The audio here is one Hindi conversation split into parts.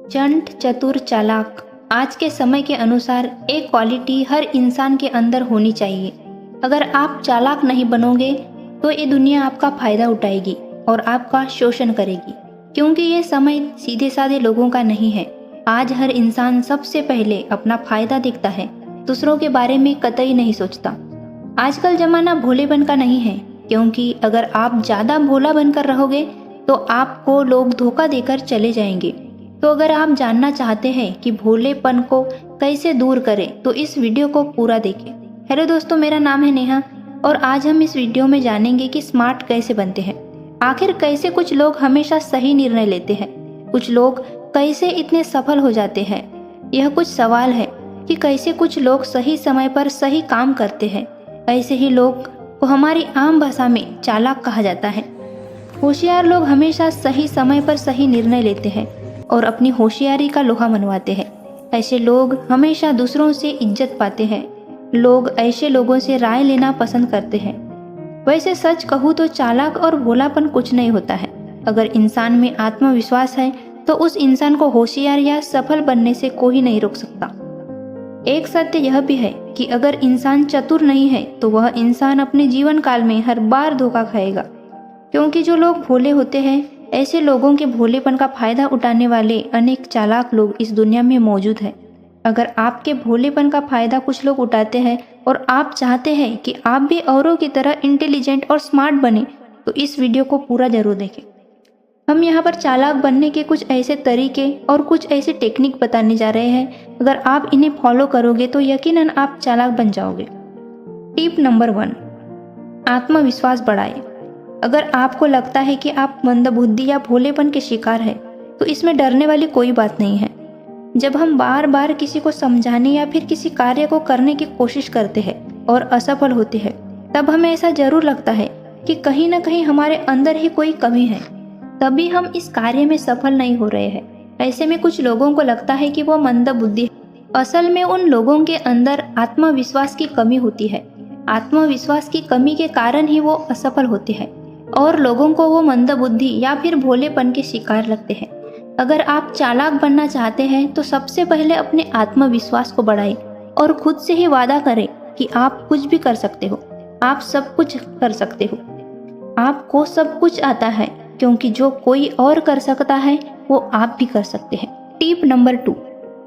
चंट, चतुर, चालाक। आज के समय के अनुसार एक क्वालिटी हर इंसान के अंदर होनी चाहिए। अगर आप चालाक नहीं बनोगे तो ये दुनिया आपका फायदा उठाएगी और आपका शोषण करेगी, क्योंकि ये समय सीधे साधे लोगों का नहीं है। आज हर इंसान सबसे पहले अपना फायदा देखता है, दूसरों के बारे में कतई नहीं सोचता। आजकल जमाना भोलेपन का नहीं है, क्योंकि अगर आप ज़्यादा भोला बनकर रहोगे तो आपको लोग धोखा देकर चले जाएंगे। तो अगर आप जानना चाहते हैं कि भोलेपन को कैसे दूर करें तो इस वीडियो को पूरा देखें। हेलो दोस्तों, मेरा नाम है नेहा और आज हम इस वीडियो में जानेंगे कि स्मार्ट कैसे बनते हैं। आखिर कैसे कुछ लोग हमेशा सही निर्णय लेते हैं, कुछ लोग कैसे इतने सफल हो जाते हैं। यह कुछ सवाल है कि कैसे कुछ लोग सही समय पर सही काम करते हैं। ऐसे ही लोग को हमारी आम भाषा में चालाक कहा जाता है। होशियार लोग हमेशा सही समय पर सही निर्णय लेते हैं और अपनी होशियारी का लोहा मनवाते हैं। ऐसे लोग हमेशा दूसरों से इज्जत पाते हैं। लोग ऐसे लोगों से राय लेना पसंद करते हैं। वैसे सच कहूँ तो चालाक और भोलापन कुछ नहीं होता है। अगर इंसान में आत्मविश्वास है तो उस इंसान को होशियार या सफल बनने से कोई नहीं रोक सकता। एक सत्य यह भी है कि अगर इंसान चतुर नहीं है तो वह इंसान अपने जीवन काल में हर बार धोखा खाएगा, क्योंकि जो लोग भोले होते हैं, ऐसे लोगों के भोलेपन का फायदा उठाने वाले अनेक चालाक लोग इस दुनिया में मौजूद हैं। अगर आपके भोलेपन का फायदा कुछ लोग उठाते हैं और आप चाहते हैं कि आप भी औरों की तरह इंटेलिजेंट और स्मार्ट बने, तो इस वीडियो को पूरा जरूर देखें। हम यहाँ पर चालाक बनने के कुछ ऐसे तरीके और कुछ ऐसे टेक्निक बताने जा रहे हैं। अगर आप इन्हें फॉलो करोगे तो यकीनन आप चालाक बन जाओगे। टिप नंबर 1, आत्मविश्वास बढ़ाएं। अगर आपको लगता है कि आप मंदबुद्धि या भोलेपन के शिकार हैं, तो इसमें डरने वाली कोई बात नहीं है। जब हम बार बार किसी को समझाने या फिर किसी कार्य को करने की कोशिश करते हैं और असफल होते हैं, तब हमें ऐसा जरूर लगता है कि कहीं ना कहीं हमारे अंदर ही कोई कमी है, तभी हम इस कार्य में सफल नहीं हो रहे हैं। ऐसे में कुछ लोगों को लगता है कि वो मंदबुद्धि है। असल में उन लोगों के अंदर आत्मविश्वास की कमी होती है। आत्मविश्वास की कमी के कारण ही वो असफल होते हैं और लोगों को वो मंदबुद्धि या फिर भोलेपन के शिकार लगते हैं। अगर आप चालाक बनना चाहते हैं तो सबसे पहले अपने आत्मविश्वास को बढ़ाएं और खुद से ही वादा करें कि आप कुछ भी कर सकते हो, आप सब कुछ कर सकते हो, आपको सब कुछ आता है, क्योंकि जो कोई और कर सकता है वो आप भी कर सकते हैं। टिप नंबर 2,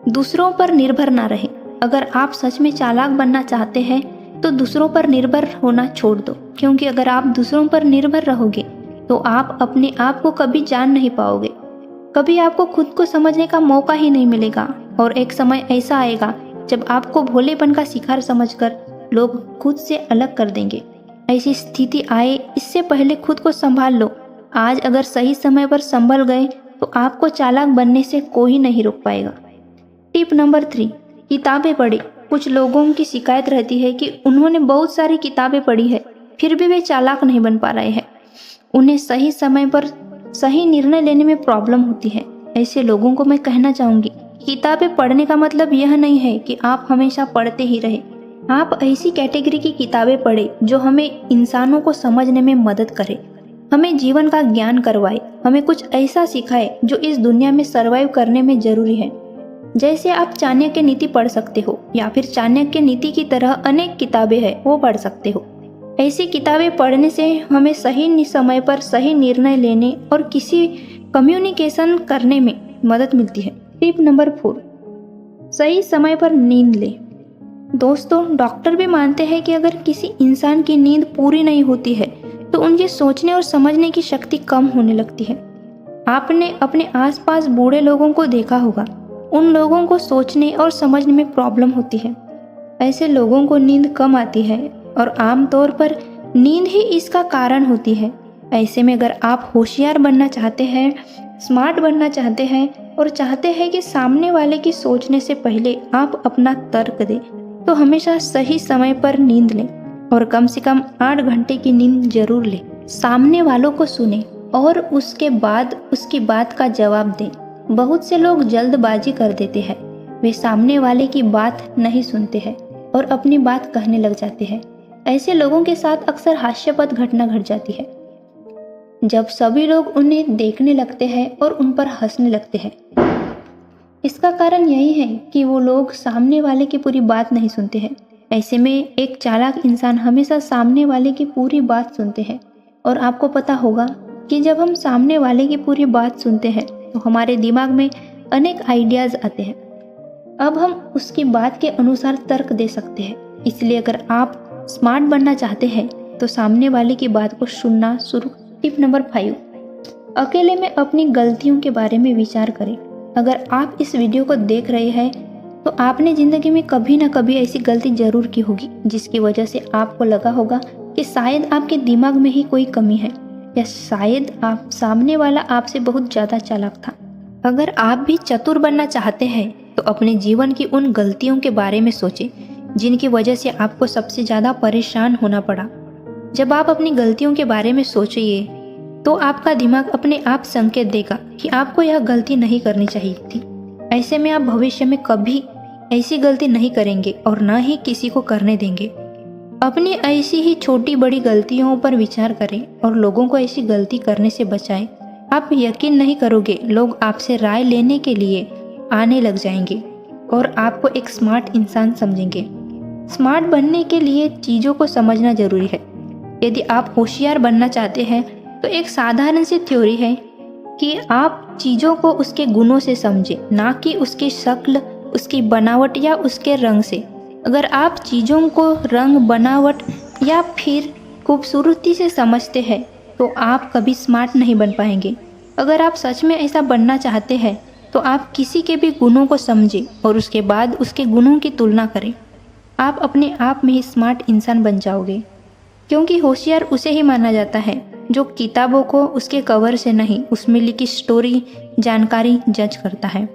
दूसरों पर निर्भर ना रहें। अगर आप सच में चालाक बनना चाहते हैं तो दूसरों पर निर्भर होना छोड़ दो, क्योंकि अगर आप दूसरों पर निर्भर रहोगे तो आप अपने आप को कभी जान नहीं पाओगे। कभी आपको खुद को समझने का मौका ही नहीं मिलेगा और एक समय ऐसा आएगा जब आपको भोलेपन का शिकार समझकर लोग खुद से अलग कर देंगे। ऐसी स्थिति आए इससे पहले खुद को संभाल लो। आज अगर सही समय पर संभल गए तो आपको चालाक बनने से कोई नहीं रोक पाएगा। टिप नंबर 3, किताबें पढ़ें। कुछ लोगों की शिकायत रहती है कि उन्होंने बहुत सारी किताबें पढ़ी है, फिर भी वे चालाक नहीं बन पा रहे हैं। उन्हें सही समय पर सही निर्णय लेने में प्रॉब्लम होती है। ऐसे लोगों को मैं कहना चाहूँगी, किताबें पढ़ने का मतलब यह नहीं है कि आप हमेशा पढ़ते ही रहे। आप ऐसी कैटेगरी की किताबें पढ़ें जो हमें इंसानों को समझने में मदद करे, हमें जीवन का ज्ञान करवाए, हमें कुछ ऐसा सिखाए जो इस दुनिया में सर्वाइव करने में जरूरी है। जैसे आप चाणक्य नीति पढ़ सकते हो या फिर चाणक्य नीति की तरह अनेक किताबें हैं वो पढ़ सकते हो। ऐसी किताबें पढ़ने से हमें सही समय पर सही निर्णय लेने और किसी कम्युनिकेशन करने में मदद मिलती है। टिप नंबर 4, सही समय पर नींद ले। दोस्तों, डॉक्टर भी मानते हैं कि अगर किसी इंसान की नींद पूरी नहीं होती है तो उनके सोचने और समझने की शक्ति कम होने लगती है। आपने अपने आसपास बूढ़े लोगों को देखा होगा, उन लोगों को सोचने और समझने में प्रॉब्लम होती है। ऐसे लोगों को नींद कम आती है और आमतौर पर नींद ही इसका कारण होती है। ऐसे में अगर आप होशियार बनना चाहते हैं, स्मार्ट बनना चाहते हैं और चाहते हैं कि सामने वाले की सोचने से पहले आप अपना तर्क दें, तो हमेशा सही समय पर नींद लें और कम से कम 8 घंटे की नींद जरूर लें। सामने वालों को सुने और उसके बाद उसकी बात का जवाब दें। बहुत से लोग जल्दबाजी कर देते हैं, वे सामने वाले की बात नहीं सुनते हैं और अपनी बात कहने लग जाते हैं। ऐसे लोगों के साथ अक्सर हास्यास्पद घटना घट जाती है, जब सभी लोग उन्हें देखने लगते हैं और उन पर हंसने लगते हैं। इसका कारण यही है कि वो लोग सामने वाले की पूरी बात नहीं सुनते हैं। ऐसे में एक चालाक इंसान हमेशा सामने वाले की पूरी बात सुनते हैं। और आपको पता होगा कि जब हम सामने वाले की पूरी बात सुनते हैं तो हमारे दिमाग में अनेक आइडियाज़ आते हैं। अब हम उसकी बात के अनुसार तर्क दे सकते हैं। इसलिए अगर आप स्मार्ट बनना चाहते हैं तो सामने वाले की बात को सुनना शुरू। टिप नंबर 5, अकेले में अपनी गलतियों के बारे में विचार करें। अगर आप इस वीडियो को देख रहे हैं तो आपने ज़िंदगी में कभी ना कभी ऐसी गलती जरूर की होगी जिसकी वजह से आपको लगा होगा कि शायद आपके दिमाग में ही कोई कमी है, या शायद आप सामने वाला आपसे बहुत ज़्यादा चालाक था। अगर आप भी चतुर बनना चाहते हैं तो अपने जीवन की उन गलतियों के बारे में सोचें जिनकी वजह से आपको सबसे ज़्यादा परेशान होना पड़ा। जब आप अपनी गलतियों के बारे में सोचिए तो आपका दिमाग अपने आप संकेत देगा कि आपको यह गलती नहीं करनी चाहिए थी। ऐसे में आप भविष्य में कभी ऐसी गलती नहीं करेंगे और न ही किसी को करने देंगे। अपनी ऐसी ही छोटी बड़ी गलतियों पर विचार करें और लोगों को ऐसी गलती करने से बचाएं। आप यकीन नहीं करोगे, लोग आपसे राय लेने के लिए आने लग जाएंगे और आपको एक स्मार्ट इंसान समझेंगे। स्मार्ट बनने के लिए चीज़ों को समझना जरूरी है। यदि आप होशियार बनना चाहते हैं तो एक साधारण सी थ्योरी है कि आप चीज़ों को उसके गुणों से समझें, ना कि उसकी शक्ल, उसकी बनावट या उसके रंग से। अगर आप चीज़ों को रंग, बनावट या फिर खूबसूरती से समझते हैं तो आप कभी स्मार्ट नहीं बन पाएंगे। अगर आप सच में ऐसा बनना चाहते हैं तो आप किसी के भी गुणों को समझें और उसके बाद उसके गुणों की तुलना करें। आप अपने आप में ही स्मार्ट इंसान बन जाओगे, क्योंकि होशियार उसे ही माना जाता है जो किताबों को उसके कवर से नहीं, उसमें लिखी स्टोरी, जानकारी जज करता है।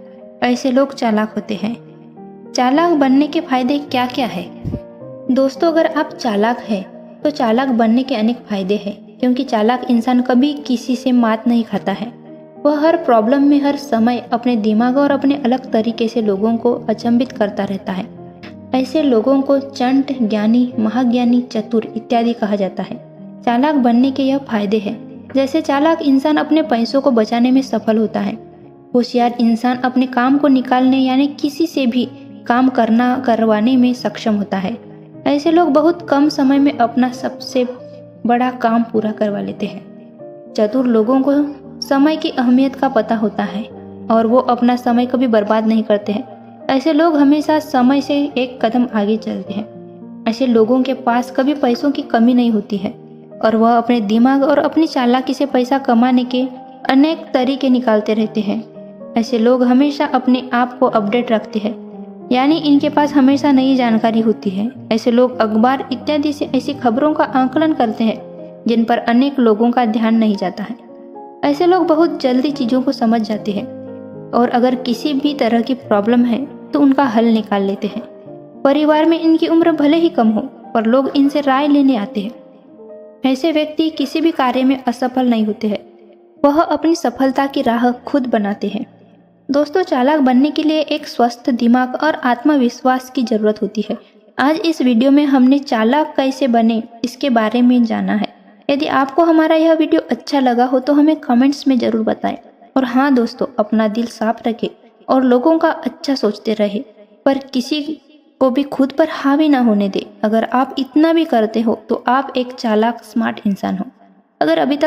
ऐसे लोग चालाक होते हैं। चालाक बनने के फायदे क्या क्या है? दोस्तों, अगर आप चालाक हैं तो चालाक बनने के अनेक फायदे हैं, क्योंकि चालाक इंसान कभी किसी से मात नहीं खाता है। वह हर प्रॉब्लम में हर समय अपने दिमाग और अपने अलग तरीके से लोगों को अचंभित करता रहता है। ऐसे लोगों को चंट, ज्ञानी, महाज्ञानी, चतुर इत्यादि कहा जाता है। चालाक बनने के यह फायदे हैं, जैसे चालाक इंसान अपने पैसों को बचाने में सफल होता है। होशियार इंसान अपने काम को निकालने यानी किसी से भी काम करवाने में सक्षम होता है। ऐसे लोग बहुत कम समय में अपना सबसे बड़ा काम पूरा करवा लेते हैं। चतुर लोगों को समय की अहमियत का पता होता है और वो अपना समय कभी बर्बाद नहीं करते हैं। ऐसे लोग हमेशा समय से एक कदम आगे चलते हैं। ऐसे लोगों के पास कभी पैसों की कमी नहीं होती है और वह अपने दिमाग और अपनी चालाकी से पैसा कमाने के अनेक तरीके निकालते रहते हैं। ऐसे लोग हमेशा अपने आप को अपडेट रखते हैं, यानी इनके पास हमेशा नई जानकारी होती है। ऐसे लोग अखबार इत्यादि से ऐसी खबरों का आकलन करते हैं जिन पर अनेक लोगों का ध्यान नहीं जाता है। ऐसे लोग बहुत जल्दी चीज़ों को समझ जाते हैं और अगर किसी भी तरह की प्रॉब्लम है तो उनका हल निकाल लेते हैं। परिवार में इनकी उम्र भले ही कम हो पर लोग इनसे राय लेने आते हैं। ऐसे व्यक्ति किसी भी कार्य में असफल नहीं होते हैं, वह अपनी सफलता की राह खुद बनाते हैं। दोस्तों, चालाक बनने के लिए एक स्वस्थ दिमाग और आत्मविश्वास की जरूरत होती है। आज इस वीडियो में हमने चालाक कैसे बने इसके बारे में जाना है। यदि आपको हमारा यह वीडियो अच्छा लगा हो तो हमें कमेंट्स में ज़रूर बताएं। और हाँ दोस्तों, अपना दिल साफ रखें और लोगों का अच्छा सोचते रहे, पर किसी को भी खुद पर हावी ना होने दे। अगर आप इतना भी करते हो तो आप एक चालाक स्मार्ट इंसान हो। अगर अभी तक